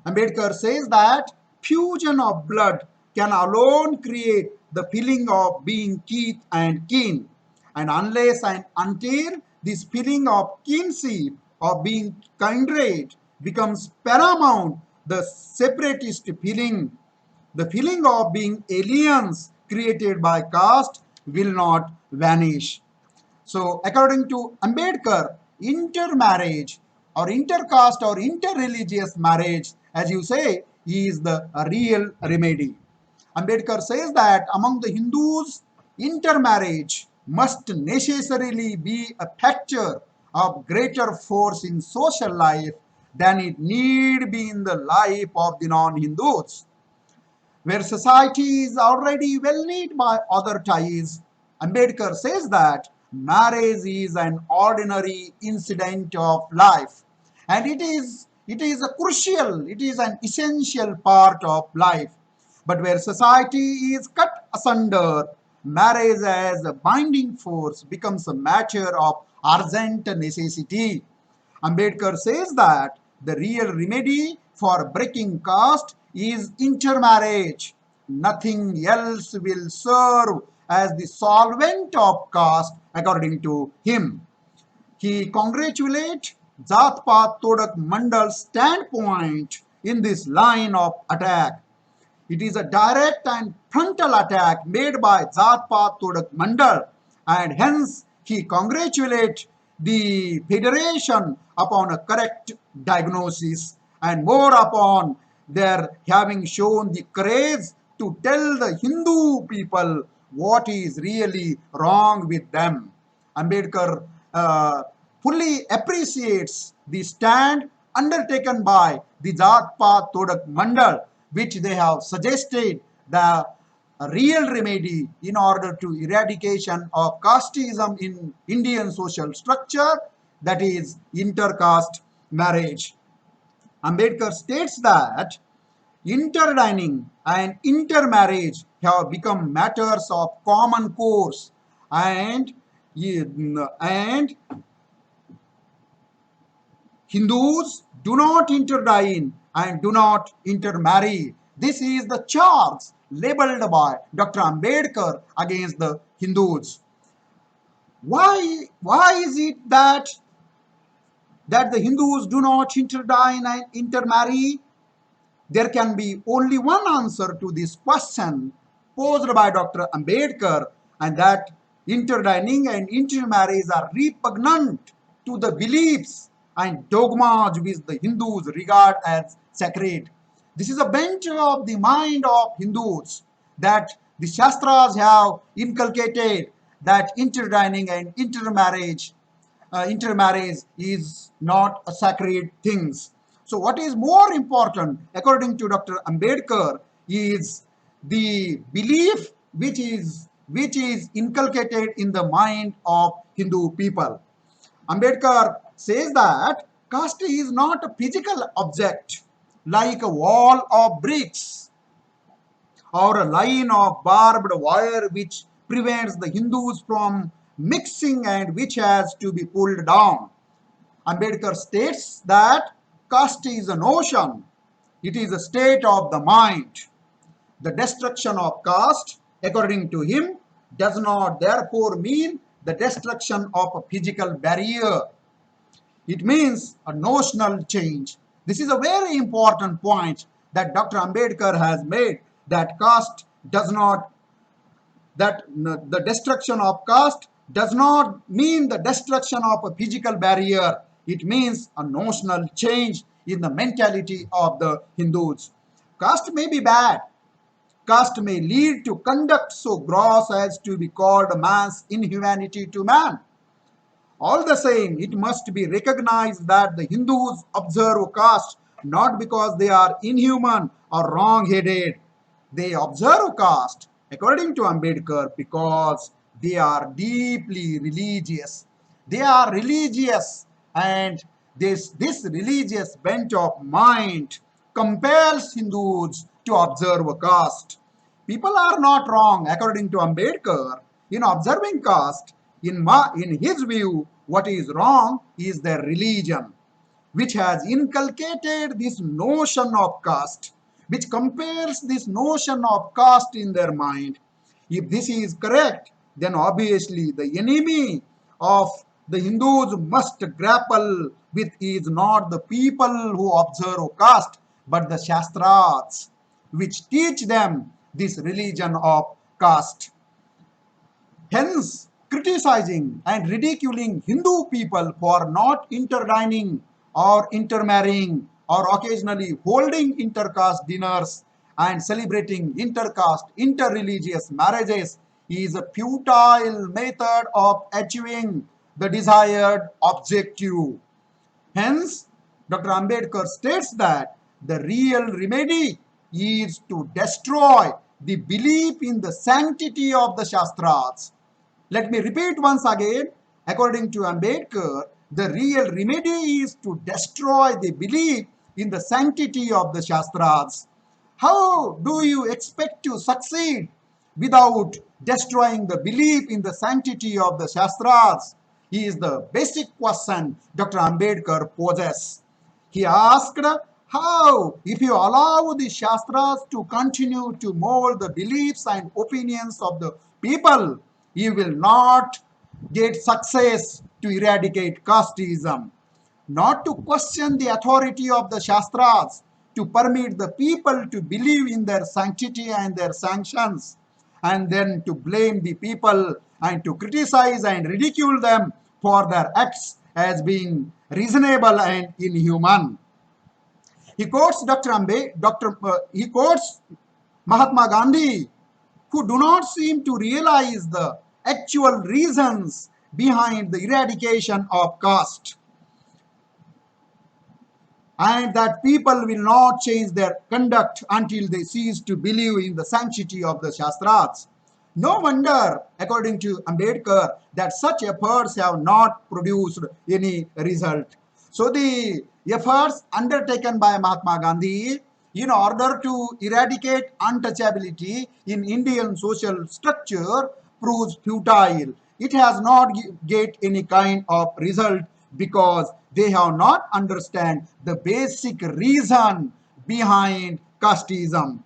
Ambedkar says that fusion of blood can alone create the feeling of being kith and kin. And unless and until this feeling of kinship, of being kindred, becomes paramount, the separatist feeling, the feeling of being aliens created by caste, will not vanish. So, according to Ambedkar, intermarriage or intercaste or interreligious marriage, as you say, is the real remedy. Ambedkar says that among the Hindus, intermarriage must necessarily be a factor of greater force in social life than it need be in the life of the non-Hindus. Where society is already well knit by other ties, Ambedkar says that marriage is an ordinary incident of life and it is a crucial, it is an essential part of life. But where society is cut asunder, marriage as a binding force becomes a matter of urgent necessity. Ambedkar says that the real remedy for breaking caste is intermarriage. Nothing else will serve as the solvent of caste, according to him. He congratulates Jat Paat Todak Mandal's standpoint in this line of attack. It is a direct and frontal attack made by Jat Paat Todak Mandal, and hence he congratulates the federation upon a correct diagnosis and more upon their having shown the courage to tell the Hindu people what is really wrong with them. Ambedkar fully appreciates the stand undertaken by the Jat Paat Todak Mandal, which they have suggested the real remedy in order to eradication of casteism in Indian social structure, that is intercaste marriage. Ambedkar states that interdining and intermarriage have become matters of common course and Hindus do not interdine and do not intermarry. This is the charge labeled by Dr. Ambedkar against the Hindus. Why is it that the Hindus do not interdine and intermarry? There can be only one answer to this question posed by Dr. Ambedkar, and that interdining and intermarriage are repugnant to the beliefs and dogmas which the Hindus regard as sacred. This is a bent of the mind of Hindus that the Shastras have inculcated, that interdining and intermarriage is not a sacred thing. So what is more important, according to Dr. Ambedkar, is the belief which is inculcated in the mind of Hindu people. Ambedkar says that caste is not a physical object like a wall of bricks or a line of barbed wire which prevents the Hindus from mixing and which has to be pulled down. Ambedkar states that caste is a notion, it is a state of the mind. The destruction of caste, according to him, does not therefore mean the destruction of a physical barrier. It means a notional change. This is a very important point that Dr. Ambedkar has made, that caste does not, that the destruction of caste does not mean the destruction of a physical barrier. It means a notional change in the mentality of the Hindus. Caste may be bad. Caste may lead to conduct so gross as to be called man's inhumanity to man. All the same, it must be recognized that the Hindus observe caste not because they are inhuman or wrong-headed. They observe caste, according to Ambedkar, because they are deeply religious. They are religious, and this religious bent of mind compels Hindus to observe caste. People are not wrong, according to Ambedkar, in observing caste. In his view, what is wrong is their religion. which has inculcated this notion of caste, which compares this notion of caste in their mind. If this is correct, then obviously the enemy of the Hindus must grapple with is not the people who observe caste, but the Shastras, which teach them this religion of caste. Hence, criticizing and ridiculing Hindu people for not interdining or intermarrying or occasionally holding intercaste dinners and celebrating intercaste, interreligious marriages is a futile method of achieving the desired objective. Hence, Dr. Ambedkar states that the real remedy is to destroy the belief in the sanctity of the Shastras. Let me repeat once again. According to Ambedkar, the real remedy is to destroy the belief in the sanctity of the Shastras. How do you expect to succeed without destroying the belief in the sanctity of the Shastras? Is the basic question Dr. Ambedkar poses. He asked, how, if you allow the Shastras to continue to mold the beliefs and opinions of the people, you will not get success to eradicate casteism. Not to question the authority of the Shastras, to permit the people to believe in their sanctity and their sanctions, and then to blame the people and to criticize and ridicule them for their acts as being reasonable and inhuman. He quotes he quotes Mahatma Gandhi, who do not seem to realize the actual reasons behind the eradication of caste, and that people will not change their conduct until they cease to believe in the sanctity of the Shastras. No wonder, according to Ambedkar, that such efforts have not produced any result. So the efforts undertaken by Mahatma Gandhi in order to eradicate untouchability in Indian social structure proves futile. It has not get any kind of result because they have not understand the basic reason behind casteism.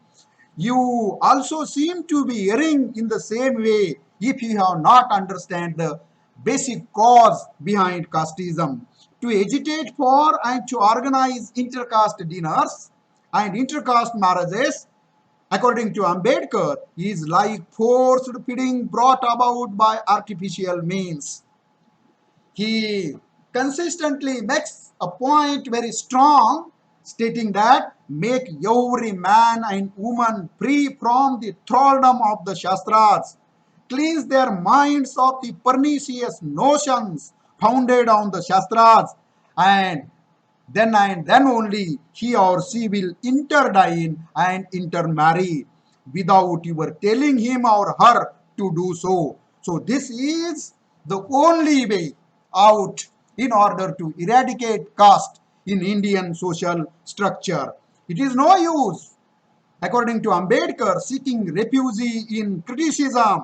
You also seem to be erring in the same way if you have not understand the basic cause behind casteism. To agitate for and to organize intercaste dinners and intercaste marriages, according to Ambedkar, is like forced feeding brought about by artificial means. He consistently makes a point very strong, stating that make every man and woman free from the thraldom of the Shastras, cleanse their minds of the pernicious notions founded on the Shastras, and then only he or she will interdine and intermarry without your telling him or her to do so. So this is the only way out in order to eradicate caste in Indian social structure. It is no use, according to Ambedkar, seeking refuge in criticism.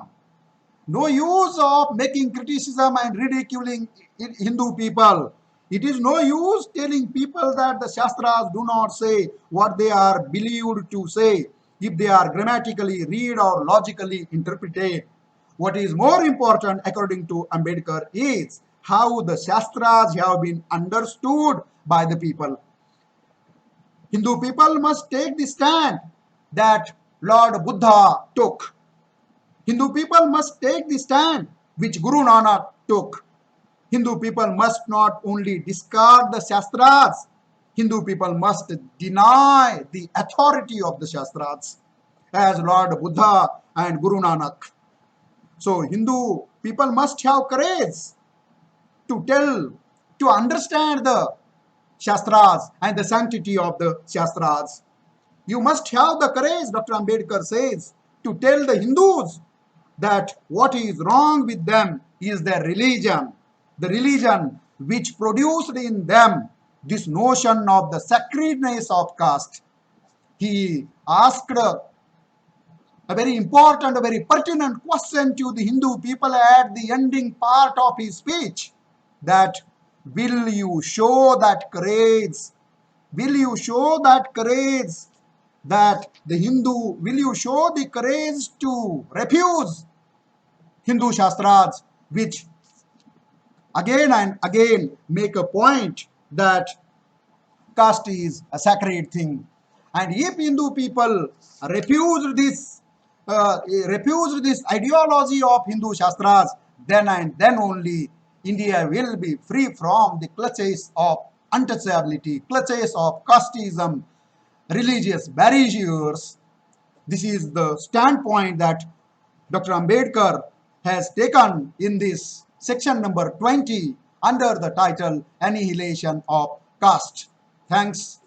No use of making criticism and ridiculing Hindu people. It is no use telling people that the Shastras do not say what they are believed to say if they are grammatically read or logically interpreted. What is more important, according to Ambedkar, is how the Shastras have been understood by the people. Hindu people must take the stand that Lord Buddha took. Hindu people must take the stand which Guru Nanak took. Hindu people must not only discard the Shastras, Hindu people must deny the authority of the Shastras as Lord Buddha and Guru Nanak. So Hindu people must have courage to understand the Shastras and the sanctity of the Shastras. You must have the courage, Dr. Ambedkar says, to tell the Hindus that what is wrong with them is their religion, the religion which produced in them this notion of the sacredness of caste. He asked a very important, a very pertinent question to the Hindu people at the ending part of his speech, that Will you show that courage? Will you show that courage that the Hindu, will you show the courage to refuse Hindu Shastras, which again and again make a point that caste is a sacred thing. And if Hindu people refuse this ideology of Hindu Shastras, then and then only India will be free from the clutches of untouchability, clutches of casteism, religious barriers. This is the standpoint that Dr. Ambedkar has taken in this section number 20 under the title Annihilation of Caste. Thanks.